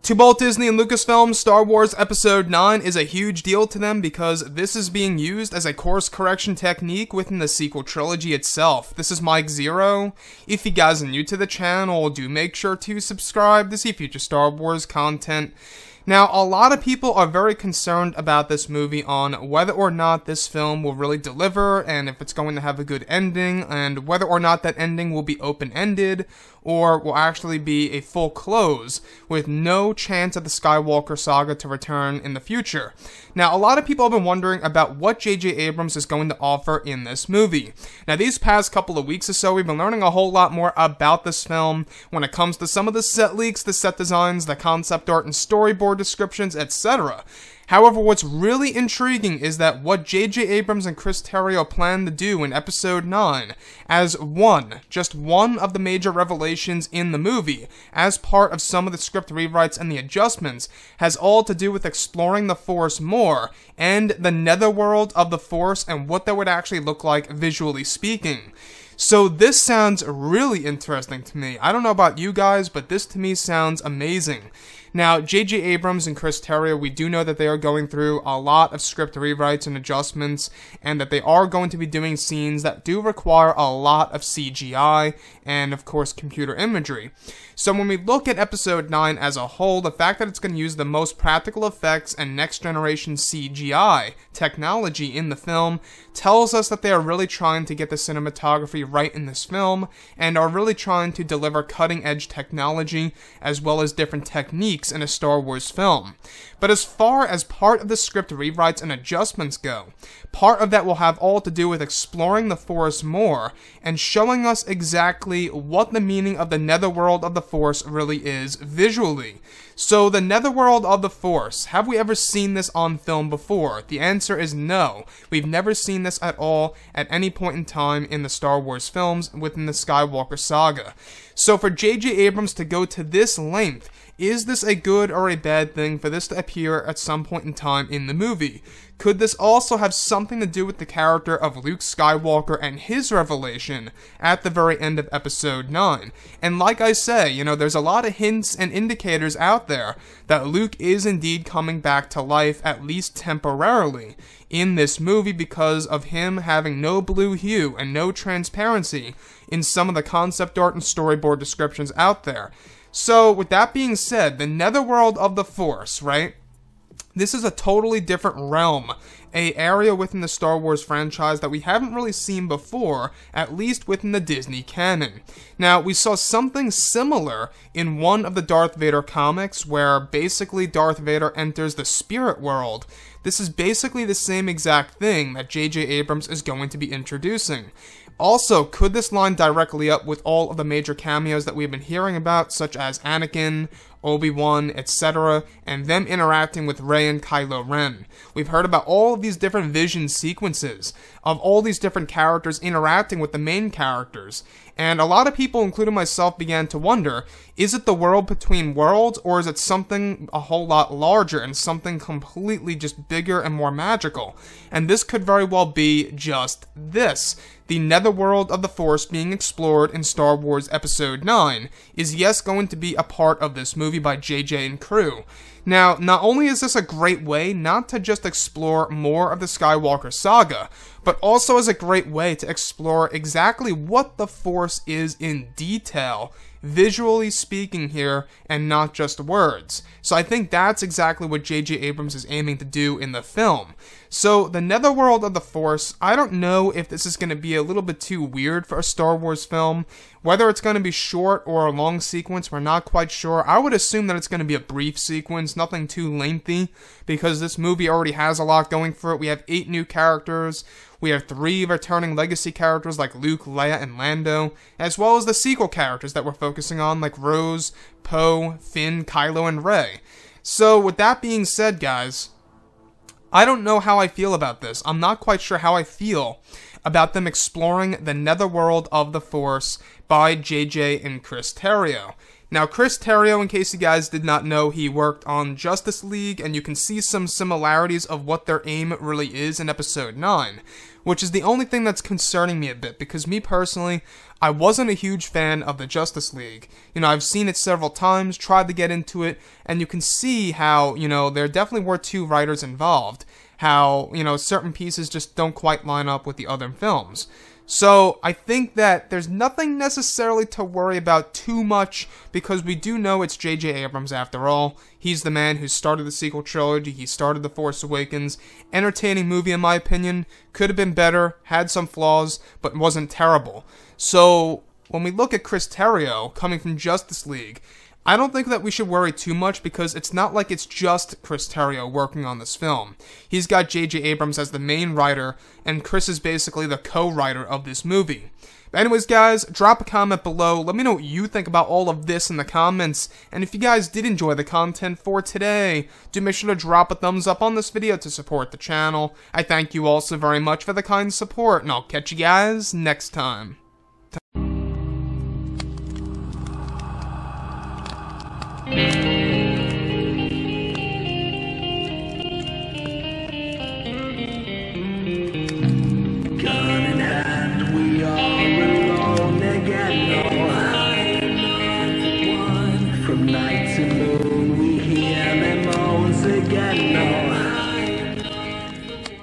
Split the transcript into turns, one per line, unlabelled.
To both Disney and Lucasfilm, Star Wars Episode 9 is a huge deal to them because this is being used as a course correction technique within the sequel trilogy itself. This is Mike Zero. If you guys are new to the channel, do make sure to subscribe to see future Star Wars content. Now, a lot of people are very concerned about this movie on whether or not this film will really deliver, and if it's going to have a good ending, and whether or not that ending will be open-ended, or will actually be a full close, with no chance of the Skywalker saga to return in the future. Now, a lot of people have been wondering about what J.J. Abrams is going to offer in this movie. Now, these past couple of weeks or so, we've been learning a whole lot more about this film when it comes to some of the set leaks, the set designs, the concept art and storyboard descriptions, etc. However, what's really intriguing is that what J.J. Abrams and Chris Terrio plan to do in Episode 9, as just one of the major revelations in the movie, as part of some of the script rewrites and the adjustments, has all to do with exploring the Force more, and the netherworld of the Force and what that would actually look like visually speaking. So this sounds really interesting to me. I don't know about you guys, but this to me sounds amazing. Now, J.J. Abrams and Chris Terrio, we do know that they are going through a lot of script rewrites and adjustments, and that they are going to be doing scenes that do require a lot of CGI, and of course computer imagery. So when we look at Episode 9 as a whole, the fact that it's going to use the most practical effects and next generation CGI technology in the film tells us that they are really trying to get the cinematography right in this film, and are really trying to deliver cutting edge technology as well as different techniques in a Star Wars film. But as far as part of the script rewrites and adjustments go, part of that will have all to do with exploring the Force more and showing us exactly what the meaning of the netherworld of the Force really is visually. So the netherworld of the Force, have we ever seen this on film before? The answer is no. We've never seen this at all at any point in time in the Star Wars films within the Skywalker saga. So for J.J. Abrams to go to this length, is this a good or a bad thing for this to appear at some point in time in the movie? Could this also have something to do with the character of Luke Skywalker and his revelation at the very end of Episode 9? And like I say, you know, there's a lot of hints and indicators out there that Luke is indeed coming back to life, at least temporarily, in this movie because of him having no blue hue and no transparency in some of the concept art and storyboard descriptions out there. So, with that being said, the netherworld of the Force, right? This is a totally different realm, an area within the Star Wars franchise that we haven't really seen before, at least within the Disney canon. Now, we saw something similar in one of the Darth Vader comics, where basically Darth Vader enters the spirit world. This is basically the same exact thing that J.J. Abrams is going to be introducing. Also, could this line directly up with all of the major cameos that we've been hearing about, such as Anakin, Obi-Wan, etc., and them interacting with Rey and Kylo Ren? We've heard about all of these different vision sequences of all these different characters interacting with the main characters, and a lot of people, including myself, began to wonder, is it the world between worlds, or is it something a whole lot larger and something completely just bigger and more magical? And this could very well be just this. The netherworld of the Force being explored in Star Wars Episode 9 is yes going to be a part of this movie by JJ and crew. Now, not only is this a great way not to just explore more of the Skywalker saga, but also is a great way to explore exactly what the Force is in detail, visually speaking here, and not just words. So I think that's exactly what J.J. Abrams is aiming to do in the film. So the netherworld of the Force, I don't know if this is going to be a little bit too weird for a Star Wars film. Whether it's going to be short or a long sequence, we're not quite sure. I would assume that it's going to be a brief sequence, nothing too lengthy, because this movie already has a lot going for it. We have 8 new characters. We have 3 returning legacy characters like Luke, Leia, and Lando, as well as the sequel characters that we're focusing on like Rose, Poe, Finn, Kylo, and Rey. So with that being said, guys, I don't know how I feel about this. I'm not quite sure how I feel about them exploring the netherworld of the Force by JJ and Chris Terrio. Now, Chris Terrio, in case you guys did not know, he worked on Justice League, and you can see some similarities of what their aim really is in Episode 9, which is the only thing that's concerning me a bit, because me personally, I wasn't a huge fan of the Justice League. You know, I've seen it several times, tried to get into it, and you can see how, you know, there definitely were two writers involved, how, you know, certain pieces just don't quite line up with the other films. So, I think that there's nothing necessarily to worry about too much, because we do know it's J.J. Abrams after all. He's the man who started the sequel trilogy, he started The Force Awakens. Entertaining movie in my opinion, could have been better, had some flaws, but wasn't terrible. So, when we look at Chris Terrio, coming from Justice League, I don't think that we should worry too much, because it's not like it's just Chris Terrio working on this film. He's got J.J. Abrams as the main writer, and Chris is basically the co-writer of this movie. But anyways, guys, drop a comment below. Let me know what you think about all of this in the comments. And if you guys did enjoy the content for today, do make sure to drop a thumbs up on this video to support the channel. I thank you all so very much for the kind support, and I'll catch you guys next time.